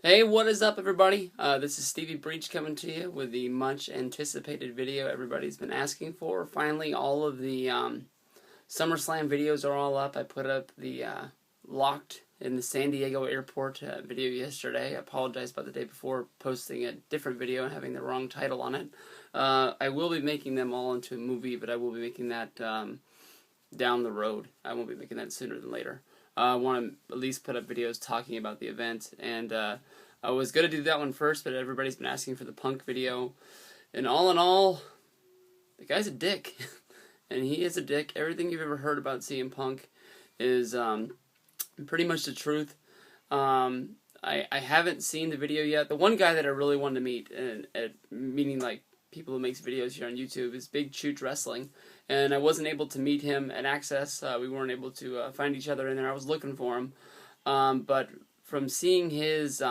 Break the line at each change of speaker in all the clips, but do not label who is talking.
Hey, what is up, everybody? This is Stevie Breach coming to you with the much anticipated video everybody's been asking for. Finally, all of the SummerSlam videos are all up. I put up the Locked in the San Diego airport video yesterday. I apologize about the day before posting a different video and having the wrong title on it. I will be making them all into a movie, but I will be making that down the road. I won't be making that sooner than later. I want to at least put up videos talking about the event, and I was going to do that one first, but everybody's been asking for the Punk video, and all in all, the guy's a dick, and he is a dick. Everything you've ever heard about CM Punk is pretty much the truth. I haven't seen the video yet. The one guy that I really wanted to meet, and meaning like people who makes videos here on YouTube, is Big Chooch Wrestling, and I wasn't able to meet him at Access. We weren't able to find each other in there. I was looking for him, but from seeing his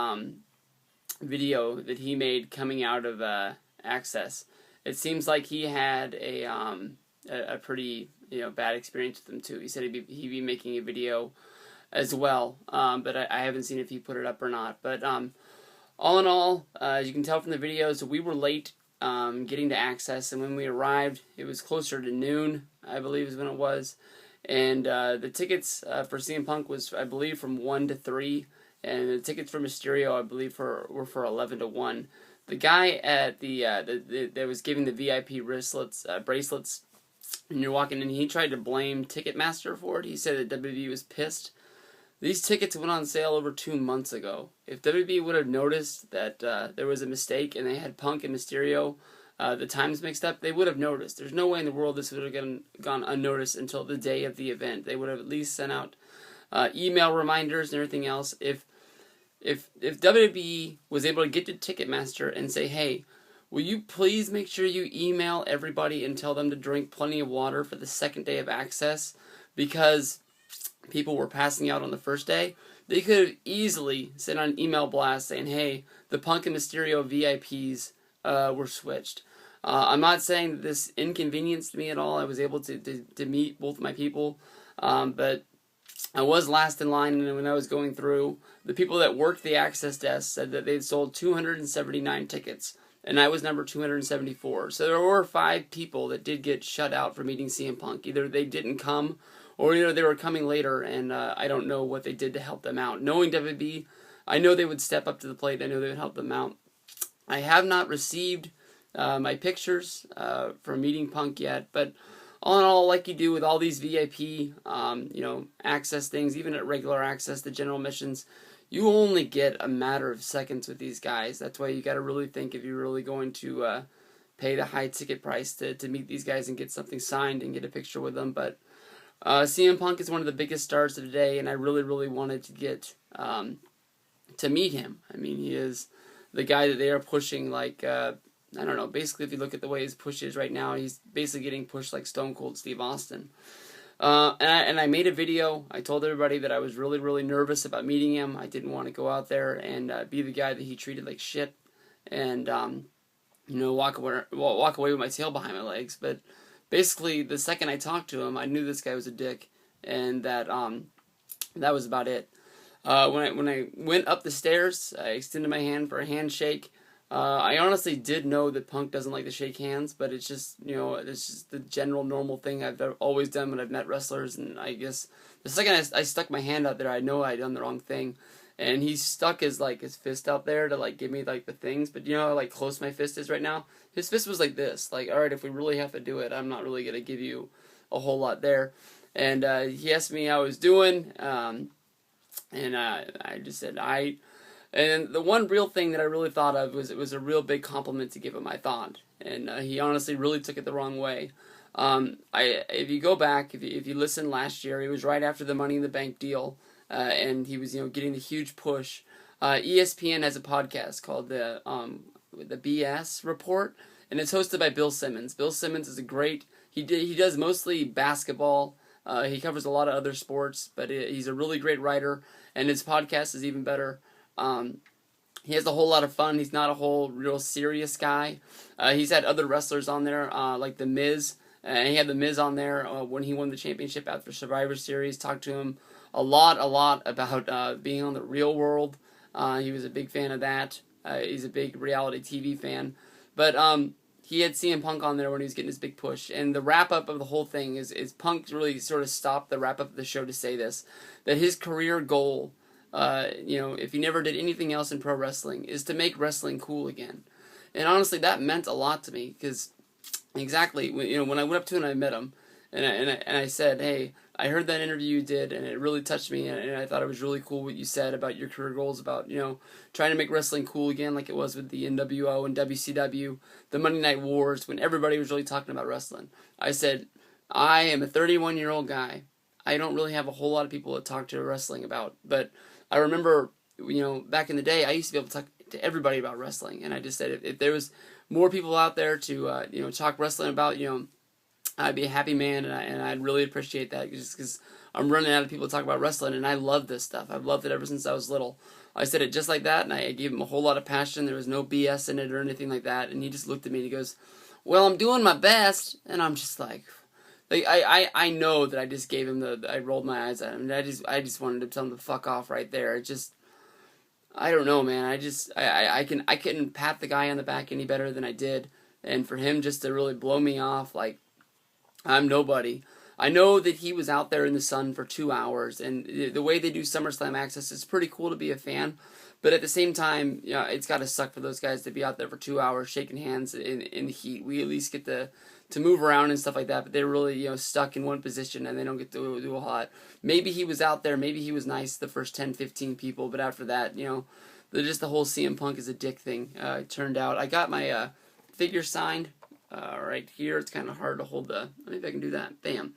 video that he made coming out of Access, it seems like he had a pretty bad experience with them too. He said he'd be making a video as well, but I haven't seen if he put it up or not. But all in all, as you can tell from the videos, we were late getting to Access, and when we arrived, it was closer to noon, I believe is when it was. And the tickets for CM Punk was, I believe, from 1 to 3, and the tickets for Mysterio, I believe, were for 11 to 1. The guy at that was giving the VIP bracelets, and you're walking in, he tried to blame Ticketmaster for it. He said that WWE was pissed. These tickets went on sale over 2 months ago. If WWE would have noticed that there was a mistake and they had Punk and Mysterio, the times mixed up, they would have noticed. There's no way in the world this would have gone unnoticed until the day of the event. They would have at least sent out email reminders and everything else. If WWE was able to get to Ticketmaster and say, hey, will you please make sure you email everybody and tell them to drink plenty of water for the second day of Access, because people were passing out on the first day, they could have easily sent out an email blast saying, hey, the Punk and Mysterio VIPs were switched. I'm not saying that this inconvenienced me at all. I was able to meet both my people, but I was last in line, and when I was going through, the people that worked the Access desk said that they'd sold 279 tickets, and I was number 274. So there were 5 people that did get shut out from meeting CM Punk. Either they didn't come, or they were coming later, and I don't know what they did to help them out. Knowing WWE, I know they would step up to the plate. I know they would help them out. I have not received my pictures from meeting Punk yet, but all in all, like you do with all these VIP, Access things, even at regular Access, the general admissions, you only get a matter of seconds with these guys. That's why you got to really think if you're really going to pay the high ticket price to meet these guys and get something signed and get a picture with them. But CM Punk is one of the biggest stars of today, and I really, really wanted to get to meet him. I mean, he is the guy that they are pushing like, I don't know, basically if you look at the way his push is right now, he's basically getting pushed like Stone Cold Steve Austin. And I made a video. I told everybody that I was really, really nervous about meeting him. I didn't want to go out there and be the guy that he treated like shit and, walk away with my tail behind my legs. But basically, the second I talked to him, I knew this guy was a dick, and that was about it. When I went up the stairs, I extended my hand for a handshake. I honestly did know that Punk doesn't like to shake hands, but it's just, it's just the general normal thing I've always done when I've met wrestlers, and I guess the second I stuck my hand out there, I know I'd done the wrong thing, and he stuck his fist out there to, give me, the things, but how, close my fist is right now? His fist was like this, alright, if we really have to do it, I'm not really going to give you a whole lot there, and he asked me how I was doing, and I just said, and the one real thing that I really thought of was it was a real big compliment to give him, I thought. And he honestly really took it the wrong way. If you go back, if you listen last year, it was right after the Money in the Bank deal, and he was getting the huge push. ESPN has a podcast called the BS Report, and it's hosted by Bill Simmons. Bill Simmons is he does mostly basketball. He covers a lot of other sports, but he's a really great writer, and his podcast is even better. He has a whole lot of fun. He's not a whole real serious guy. He's had other wrestlers on there, like The Miz. He had The Miz on there when he won the championship after Survivor Series. Talked to him a lot about being on the real world, He was a big fan of that. He's a big reality TV fan. But he had CM Punk on there when he was getting his big push. And the wrap-up of the whole thing is Punk really sort of stopped the wrap-up of the show to say this, that his career goal, if he never did anything else in pro wrestling, is to make wrestling cool again. And honestly, that meant a lot to me, because exactly, when I went up to him and I met him, and I said, hey, I heard that interview you did, and it really touched me, and I thought it was really cool what you said about your career goals, about, trying to make wrestling cool again like it was with the NWO and WCW, the Monday Night Wars, when everybody was really talking about wrestling. I said, I am a 31-year-old guy. I don't really have a whole lot of people to talk to wrestling about, but I remember, back in the day, I used to be able to talk to everybody about wrestling, and I just said, if there was more people out there to, talk wrestling about, I'd be a happy man, and I'd really appreciate that, just because I'm running out of people to talk about wrestling, and I love this stuff. I've loved it ever since I was little. I said it just like that, and I gave him a whole lot of passion. There was no BS in it or anything like that, and he just looked at me and he goes, well, I'm doing my best, and I'm just like I know that I just gave him I rolled my eyes at him, and I just wanted to tell him to fuck off right there. It just, I don't know, man. I couldn't pat the guy on the back any better than I did, and for him just to really blow me off, like, I'm nobody. I know that he was out there in the sun for 2 hours, and the way they do SummerSlam Access is pretty cool to be a fan, but at the same time, it's got to suck for those guys to be out there for 2 hours shaking hands in the heat. We at least get to move around and stuff like that, but they're really, stuck in one position, and they don't get to do a lot. Maybe he was out there, maybe he was nice to the first 10, 15 people, but after that, just the whole CM Punk is a dick thing turned out. I got my figure signed right here. It's kind of hard to hold maybe I can do that. Bam.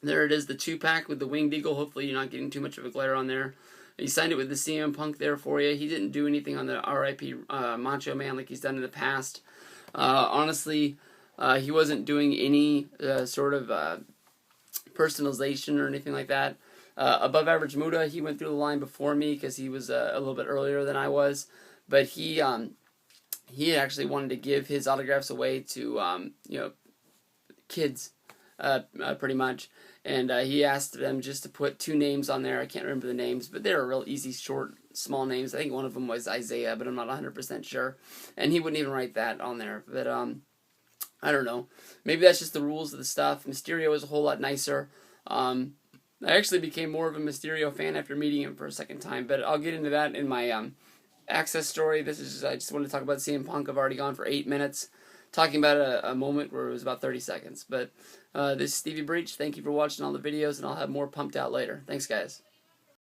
There it is, the 2-pack with the Winged Eagle. Hopefully you're not getting too much of a glare on there. He signed it with the CM Punk there for you. He didn't do anything on the RIP Macho Man like he's done in the past. Honestly, he wasn't doing any sort of personalization or anything like that. Above Average Muda, he went through the line before me because he was a little bit earlier than I was. But he actually wanted to give his autographs away to kids, pretty much. And he asked them just to put 2 names on there. I can't remember the names, but they were real easy, short, small names. I think one of them was Isaiah, but I'm not 100% sure. And he wouldn't even write that on there. But I don't know. Maybe that's just the rules of the stuff. Mysterio is a whole lot nicer. I actually became more of a Mysterio fan after meeting him for a second time, but I'll get into that in my Access story. I just want to talk about CM Punk. I've already gone for 8 minutes talking about a moment where it was about 30 seconds. But this is Stevie Breach. Thank you for watching all the videos, and I'll have more pumped out later. Thanks, guys.